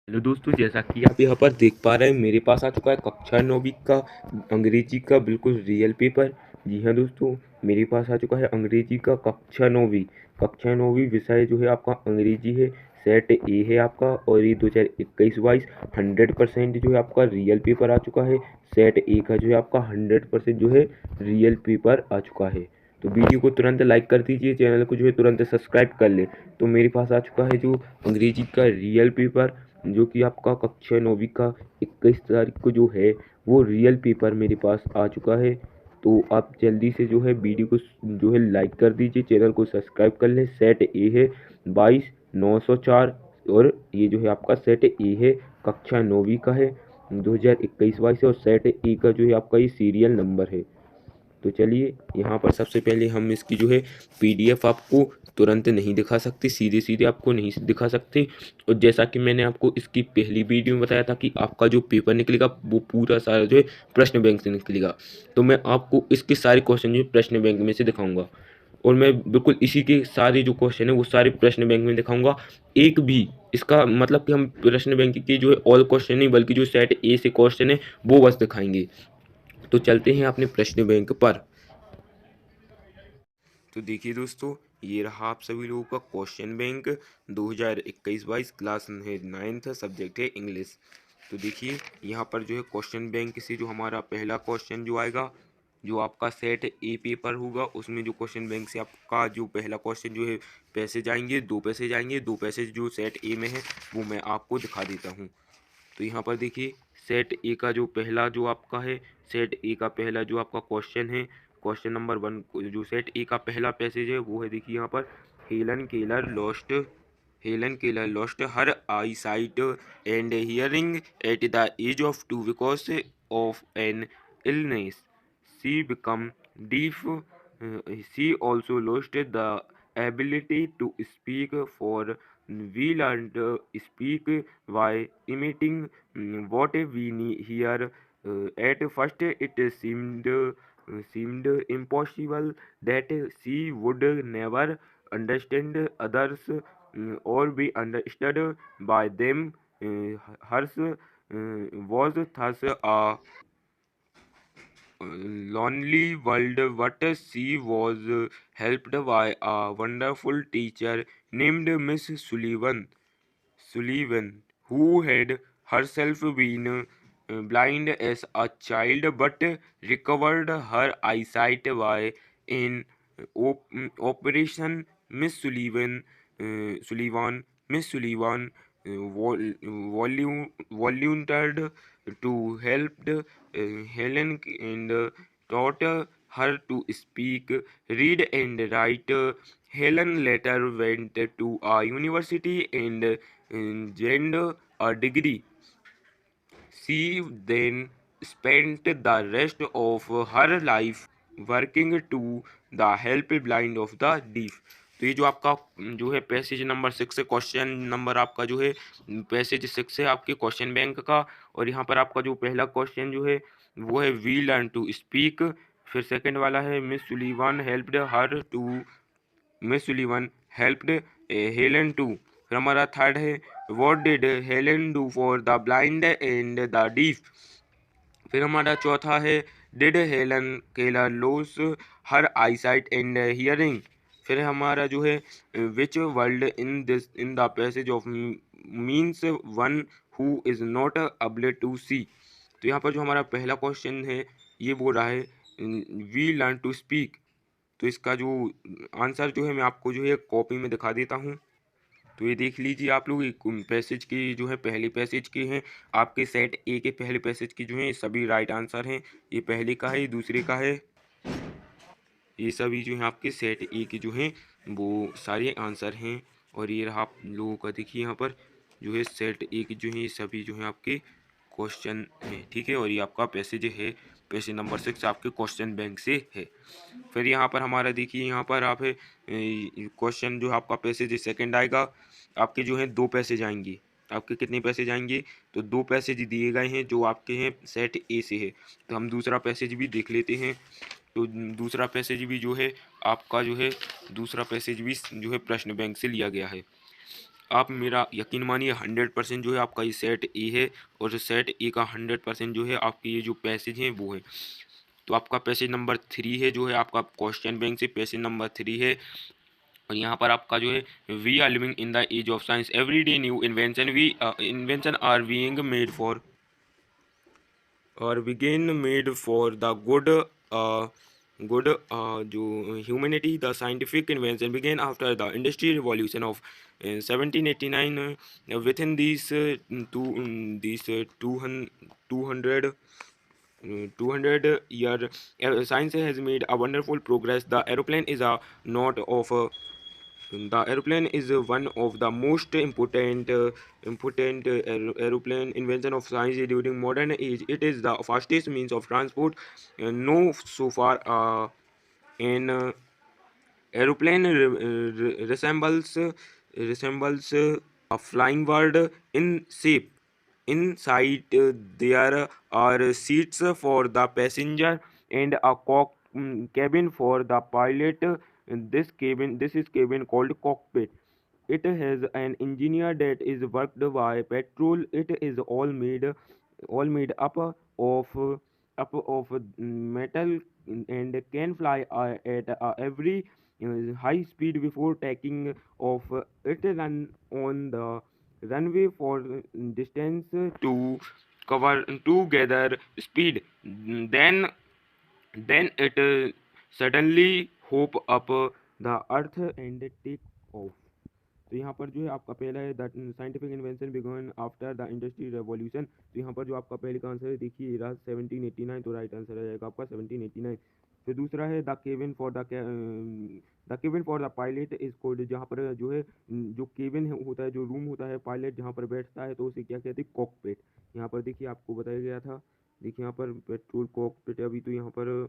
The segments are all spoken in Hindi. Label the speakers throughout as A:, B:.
A: हेलो दोस्तों, जैसा कि आप यहाँ पर देख पा रहे हैं मेरे पास आ चुका है कक्षा 9वीं का अंग्रेजी का बिल्कुल रियल पेपर। जी हाँ दोस्तों, मेरे पास आ चुका है अंग्रेजी का कक्षा 9वीं विषय जो है आपका अंग्रेजी है। सेट ए है आपका, और ये 2021-22 100% जो है आपका रियल पेपर आ चुका है। सेट ए का जो है आपका 100% जो है रियल पेपर आ चुका है। तो वीडियो को तुरंत लाइक कर दीजिए, चैनल को जो है तुरंत सब्सक्राइब कर ले। तो मेरे पास आ चुका है जो अंग्रेजी का रियल पेपर, जो कि आपका कक्षा 9वीं का 21 तारीख को जो है वो रियल पेपर मेरे पास आ चुका है। तो आप जल्दी से जो है वीडियो को जो है लाइक कर दीजिए, चैनल को सब्सक्राइब कर लें। सेट ए है 22-904, और ये जो है आपका सेट ए है, कक्षा 9वीं का है, 2021-22 और सेट ए का जो है आपका ये सीरियल नंबर है। तो चलिए, यहाँ पर सबसे पहले हम इसकी जो है पीडीएफ आपको तुरंत नहीं दिखा सकते, सीधे सीधे आपको नहीं दिखा सकते। और जैसा कि मैंने आपको इसकी पहली वीडियो में बताया था कि आपका जो पेपर निकलेगा वो पूरा सारा जो है प्रश्न बैंक से निकलेगा। तो मैं आपको इसके सारे क्वेश्चन जो है प्रश्न बैंक में से दिखाऊंगा, और मैं बिल्कुल इसी के सारे जो क्वेश्चन है वो सारे प्रश्न बैंक में दिखाऊंगा। एक भी इसका मतलब कि हम प्रश्न बैंक के जो है ऑल क्वेश्चन नहीं, बल्कि जो सेट ए से क्वेश्चन है वो बस दिखाएंगे। तो चलते हैं अपने प्रश्न बैंक पर। तो देखिए दोस्तों, ये रहा आप सभी लोगों का क्वेश्चन बैंक 2021-22, क्लास है 9th, सब्जेक्ट है इंग्लिश। तो देखिए, यहाँ पर जो है क्वेश्चन बैंक से जो हमारा पहला क्वेश्चन जो आएगा, जो आपका सेट ए पेपर होगा, उसमें जो क्वेश्चन बैंक से आपका जो पहला क्वेश्चन जो है पैसेज आएंगे, 2 पैसेज आएंगे। 2 पैसेज जो सेट ए में है वो मैं आपको दिखा देता हूँ। तो यहाँ पर देखिए, सेट ए का जो पहला जो आपका है, सेट ए का पहला जो आपका क्वेश्चन है, क्वेश्चन नंबर 1, जो सेट ए का पहला पैसेज है वो है, देखिए यहाँ पर, Helen Keller lost Helen Keller lost her eye sight and hearing at the age of 2 because of an illness. She become deaf. She also lost the ability to speak, for we learned speak by imitating what we hear. At first it seemed impossible that she would never understand others, or be understood by them. Hers was thus a lonely world, but she was helped by a wonderful teacher named Miss Sullivan, who had herself been blind as a child but recovered her eyesight by an operation. Miss Sullivan volunteered to help Helen, and taught her to speak, read, and write. Helen later went to a university and gained a degree. She then spent the rest of her life working to the help blind of the deaf. तो ये जो आपका जो है पैसेज नंबर 6 है, क्वेश्चन नंबर आपका जो है पैसेज 6 है आपके क्वेश्चन बैंक का। और यहाँ पर आपका जो पहला क्वेश्चन जो है वो है वी लर्न टू स्पीक। फिर सेकंड वाला है Miss Sullivan helped Helen to. फिर हमारा थर्ड है what did Helen do for the blind and the deaf. फिर हमारा चौथा है did Helen Keller lose her eyesight and hearing. फिर हमारा जो है which word in the passage of means one who is not able to see. तो यहाँ पर जो हमारा पहला क्वेश्चन है ये बोल रहा है वी लर्न टू स्पीक। तो इसका जो आंसर जो है मैं आपको जो है कॉपी में दिखा देता हूँ। तो ये देख लीजिए आप लोग, पैसेज की जो है पहले पैसेज के हैं आपके सेट ए के पहले पैसेज की जो है सभी राइट आंसर हैं। ये पहले का है, ये दूसरे का है, ये सभी जो है आपके सेट ए के जो हैं वो सारे आंसर हैं। और ये रहा आप लोगों का, देखिए यहाँ पर जो है सेट ए के जो है ये सभी जो है आपके क्वेश्चन हैं, ठीक है। और ये आपका पैसेज है, पैसेज नंबर 6 आपके क्वेश्चन बैंक से है। फिर यहाँ पर हमारा देखिए, यहाँ पर आप क्वेश्चन जो आपका पैसेज सेकंड आएगा, आपके जो है 2 पैसेज आएंगे। आपके कितने पैसेज आएंगे? तो 2 पैसेज दिए गए हैं जो आपके हैं सेट ए से है। तो हम दूसरा पैसेज भी देख लेते हैं। तो दूसरा पैसेज भी जो है आपका जो है दूसरा पैसेज भी जो है प्रश्न बैंक से लिया गया है। आप मेरा यकीन मानिए 100% जो है आपका ये सेट ए है, और सेट ए का 100% जो है आपके ये जो पैसेज हैं वो है। तो आपका पैसेज नंबर 3 है, जो है आपका क्वेश्चन बैंक से पैसेज नंबर 3 है। और यहाँ पर आपका जो है, we are living in the age of science, every day new invention we invention are being made for और begin made for the जो humanity. The scientific invention began after the industrial revolution of 1789. Within these two these 200 year, science has made a wonderful progress. The aeroplane is one of the most important aeroplane invention of science during modern age. It is the fastest means of transport. No so far an aeroplane resembles a flying bird in shape. Inside there are seats for the passenger and a cabin for the pilot. This is cabin called cockpit. It has an engineer that is worked by petrol. It is all made up of metal and can fly at every high speed before taking off. It run on the runway for distance to cover to gather speed. Then it suddenly hop up the earth and take off. तो यहाँ पर जो है आपका पहला है that scientific invention began after the industry revolution. तो यहाँ पर जो आपका पहले का आंसर है देखिए रहा 1789, तो राइट आंसर आ जाएगा आपका 1789। फिर दूसरा है the cabin for the pilot is cold. जहाँ पर जो है जो केबिन होता है, जो रूम होता है पायलट जहाँ पर बैठता है, तो उसे क्या कहते हैं, कॉकपिट। यहाँ पर देखिए आपको बताया गया था, देखिए यहाँ पर पेट्रोल कॉकपिट। अभी तो यहाँ पर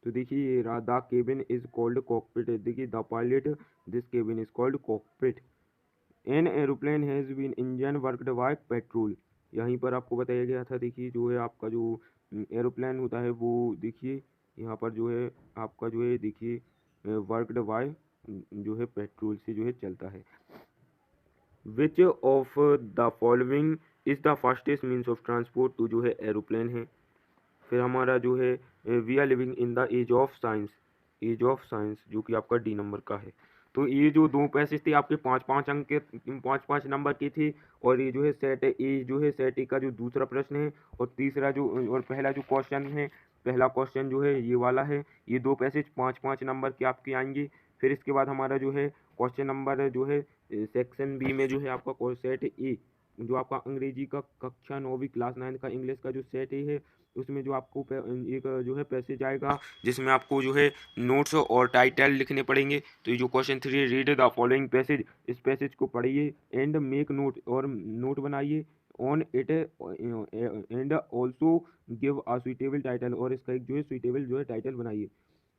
A: तो देखिए the cabin is called cockpit. देखिए the pilot this cabin is called cockpit. An aeroplane has been engine worked by petrol. यहीं पर आपको बताया गया था, देखिए जो है आपका जो एरोप्लेन होता है वो देखिए यहाँ पर जो है आपका जो है देखिए वर्कड बाय जो है पेट्रोल से जो है चलता है। Which of the following is the fastest means of transport. तो जो है एरोप्लेन है। फिर हमारा जो है we are living in the age of science जो कि आपका डी नंबर का है। तो ये जो दो पैसेज थे आपके 5-5 अंक के, 5-5 नंबर के थे। और ये जो है सेट ए जो है सेट ए का जो दूसरा प्रश्न है, और तीसरा जो और पहला जो क्वेश्चन है, पहला क्वेश्चन जो है ये वाला है। ये दो पैसेज 5-5 नंबर के आपके आएंगे। फिर इसके बाद हमारा जो है क्वेश्चन नंबर जो है सेक्शन बी में जो है आपका सेट ए, जो आपका अंग्रेजी का कक्षा 9वीं क्लास 9 का इंग्लिश का जो सेट ए है, उसमें जो आपको एक जो है पैसेज आएगा जिसमें आपको जो है नोट्स और टाइटल लिखने पड़ेंगे। तो ये जो question 3, read the following passage, इस पैसेज को पढ़िए एंड मेक नोट, और नोट बनाइए on it and also give a suitable title, और इसका एक जो है सुइटेबल जो है टाइटल बनाइए।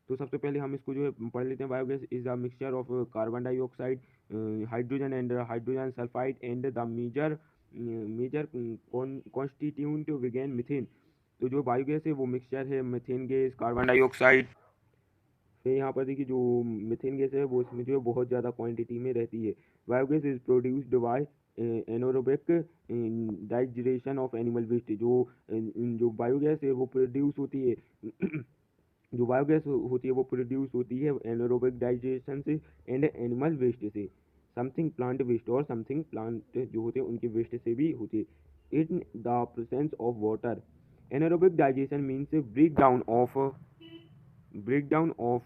A: तो सबसे पहले हम इसको जो है पढ़ लेते हैं। Biogas is a mixture of carbon dioxide, hydrogen and hydrogen sulphide and the major constituent विगेन मिथेन। तो जो बायोगैस है वो मिक्सचर है मीथेन गैस, कार्बन डाइऑक्साइड। फिर यहाँ पर देखिए जो मीथेन गैस है वो इसमें जो है बहुत ज़्यादा क्वांटिटी में रहती है। Biogas is produced by anaerobic digestion of animal waste. जो बायोगैस है वो प्रोड्यूस होती है जो बायोगैस होती है वो प्रोड्यूस होती है एनोरोबिक डाइजेशन से एंड एनिमल वेस्ट से, समथिंग प्लांट वेस्ट, और समथिंग प्लांट जो होते हैं उनके वेस्ट से भी होती है। In the presence of water, anaerobic digestion means breakdown of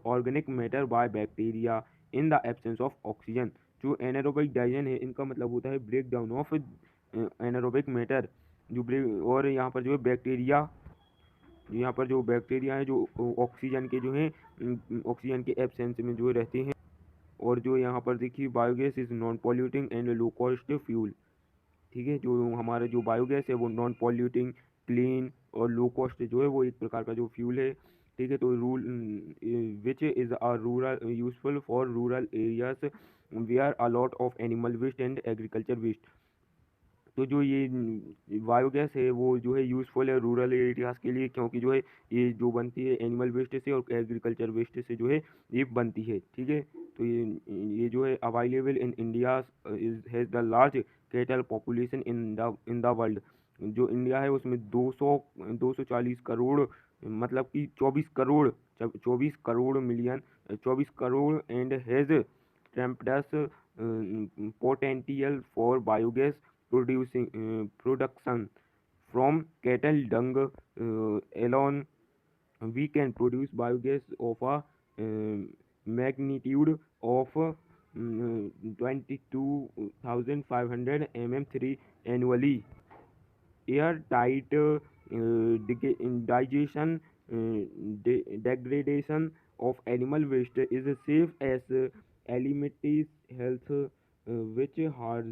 A: organic matter by bacteria in the absence of oxygen। जो एनारोबिक डाइजेशन है इनका मतलब होता है break down of anaerobic matter, और यहाँ पर जो है बैक्टीरिया, यहाँ पर जो बैक्टीरिया है जो ऑक्सीजन के जो है ऑक्सीजन के एब्सेंस में जो रहते हैं। और जो यहाँ पर देखिए biogas is non polluting and low cost fuel. ठीक है, जो हमारा जो बायोगैस है वो नॉन पॉल्यूटिंग, क्लीन और लो कॉस्ट जो है वो एक प्रकार का जो फ्यूल है। ठीक है, तो rule which is a rural useful for rural areas where a lot of animal waste and agriculture waste. तो जो ये बायोगैस है वो जो है यूज़फुल है रूरल एरियाज़ के लिए, क्योंकि जो है ये जो बनती है एनिमल वेस्ट से और एग्रीकल्चर वेस्ट से जो है ये बनती है, ठीक है। तो ये जो है available in India is has the large cattle population in the world. जो इंडिया है उसमें 240 करोड़, मतलब कि 24 crore million, 24 crore and has tremendous potential for biogas production from cattle dung alone. We can produce biogas of a magnitude of 22,500 mm3 annually. Airtight digestion, degradation of animal waste is safe as eliminates health, which has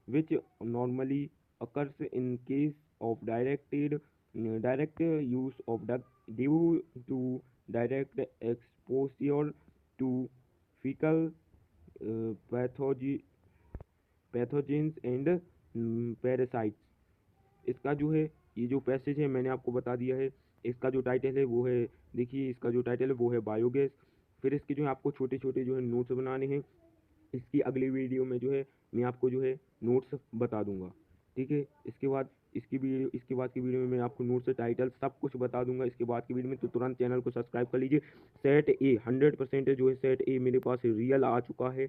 A: which normally occurs in case of direct use of the due to direct exposure to fecal pathogens and parasites. इसका जो है ये जो पैसेज है मैंने आपको बता दिया है। इसका जो टाइटल है वो है, देखिए इसका जो टाइटल है वो है बायोगैस। फिर इसके जो है आपको छोटे छोटे जो है नोट्स बनाने हैं। इसकी अगली वीडियो में जो है मैं आपको जो है नोट्स बता दूंगा, ठीक है। इसके बाद की वीडियो में मैं आपको नोट्स टाइटल सब कुछ बता दूंगा इसके बाद की वीडियो में। तो तुरंत चैनल को सब्सक्राइब कर लीजिए। सेट ए 100% जो है सेट ए मेरे पास रियल आ चुका है,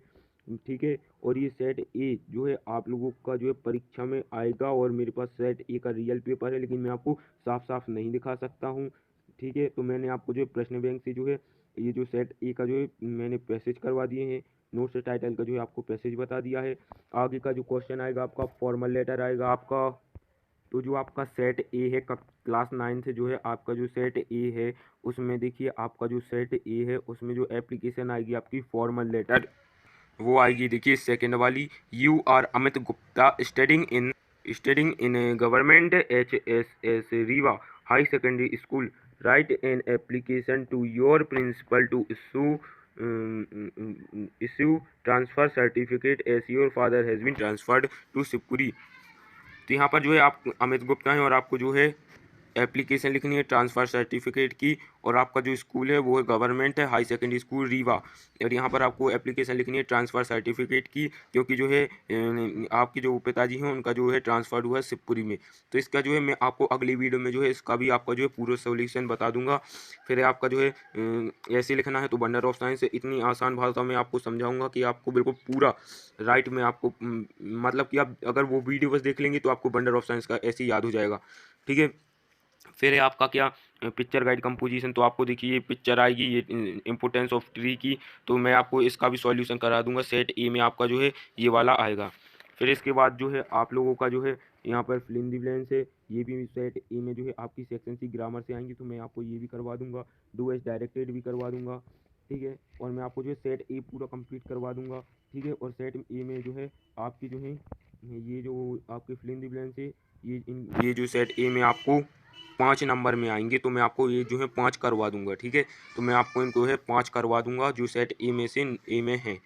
A: ठीक है। और ये सेट ए जो है आप लोगों का जो है परीक्षा में आएगा, और मेरे पास सेट ए का रियल पेपर है, लेकिन मैं आपको साफ साफ नहीं दिखा सकता हूँ, ठीक है। तो मैंने आपको जो है प्रश्न बैंक से जो है ये जो सेट ए का जो है मैंने पैसेज करवा दिए हैं। नोट्स टाइटल का जो है आपको पैसेज बता दिया है। आगे का जो क्वेश्चन आएगा आपका फॉर्मल लेटर आएगा आपका। तो जो आपका सेट ए है क्लास 9 से जो है आपका जो सेट ए है उसमें देखिए आपका जो सेट ए है उसमें जो एप्लीकेशन आएगी आपकी फॉर्मल लेटर वो आएगी, देखिए सेकंड वाली। You are Amit Gupta studying in government HSS Rewa high secondary school. Right an application to your principal to issue transfer certificate as your father has been transferred to Shivpuri. तो यहाँ पर जो है आप अमित गुप्ता हैं और आपको जो है एप्लीकेशन लिखनी है ट्रांसफ़र सर्टिफिकेट की, और आपका जो स्कूल है वो है गवर्नमेंट है हाई सेकेंडरी स्कूल रीवा। और यहाँ पर आपको एप्लीकेशन लिखनी है ट्रांसफ़र सर्टिफिकेट की, क्योंकि जो है आपके जो पिताजी हैं उनका जो है ट्रांसफ़र हुआ है शिवपुरी में। तो इसका जो है मैं आपको अगली वीडियो में जो है इसका भी आपका जो है पूरा सोल्यूशन बता दूंगा। फिर आपका जो है ऐसे लिखना है तो बंडल ऑफ साइंस इतनी आसान भाषा में आपको समझाऊंगा कि आपको बिल्कुल पूरा राइट में आपको मतलब कि आप अगर वो वीडियो बस देख लेंगे तो आपको बंडल ऑफ साइंस का ऐसे ही याद हो जाएगा, ठीक है। फिर है आपका क्या पिक्चर गाइड कंपोजिशन। तो आपको देखिए ये पिक्चर आएगी ये इम्पोर्टेंस ऑफ ट्री की, तो मैं आपको इसका भी सॉल्यूशन करा दूंगा। सेट ए में आपका जो है ये वाला आएगा। फिर इसके बाद जो है आप लोगों का जो है यहाँ पर फिल इन द ब्लैंक्स है, ये भी सेट ए में जो है आपकी सेक्शन सी ग्रामर से आएंगी, तो मैं आपको ये भी करवा दूंगा। डू एज डायरेक्टेड भी करवा दूंगा, ठीक है। और मैं आपको जो है सेट ए पूरा कंप्लीट करवा दूंगा, ठीक है। और सेट ए में जो है आपकी जो है ये जो आपके फिल इन द ब्लैंक्स है ये जो सेट ए में आपको 5 नंबर में आएंगे, तो मैं आपको ये जो है 5 करवा दूंगा, ठीक है। तो मैं आपको इनको है 5 करवा दूंगा जो सेट ए में से ए में है।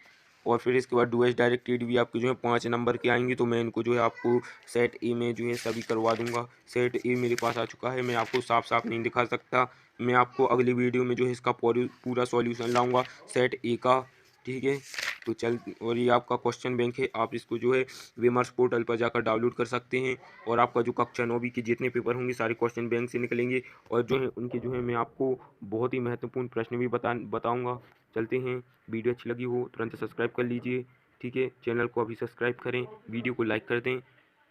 A: और फिर इसके बाद डू एच डायरेक्टेड भी आपके जो है 5 नंबर के आएंगे, तो मैं इनको जो है आपको सेट ए में जो है सभी करवा दूंगा। सेट ए मेरे पास आ चुका है, मैं आपको साफ साफ नहीं दिखा सकता। मैं आपको अगली वीडियो में जो है इसका पूरा सॉल्यूशन लाऊंगा सेट ए का, ठीक है। तो चल, और ये आपका क्वेश्चन बैंक है, आप इसको जो है विमर्श पोर्टल पर जाकर डाउनलोड कर सकते हैं। और आपका जो कक्षा 9वीं के जितने पेपर होंगे सारे क्वेश्चन बैंक से निकलेंगे, और जो है उनके जो है मैं आपको बहुत ही महत्वपूर्ण प्रश्न भी बताऊंगा। चलते हैं, वीडियो अच्छी लगी हो तुरंत सब्सक्राइब कर लीजिए, ठीक है। चैनल को अभी सब्सक्राइब करें, वीडियो को लाइक कर दें।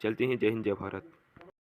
A: चलते हैं, जय हिंद जय भारत।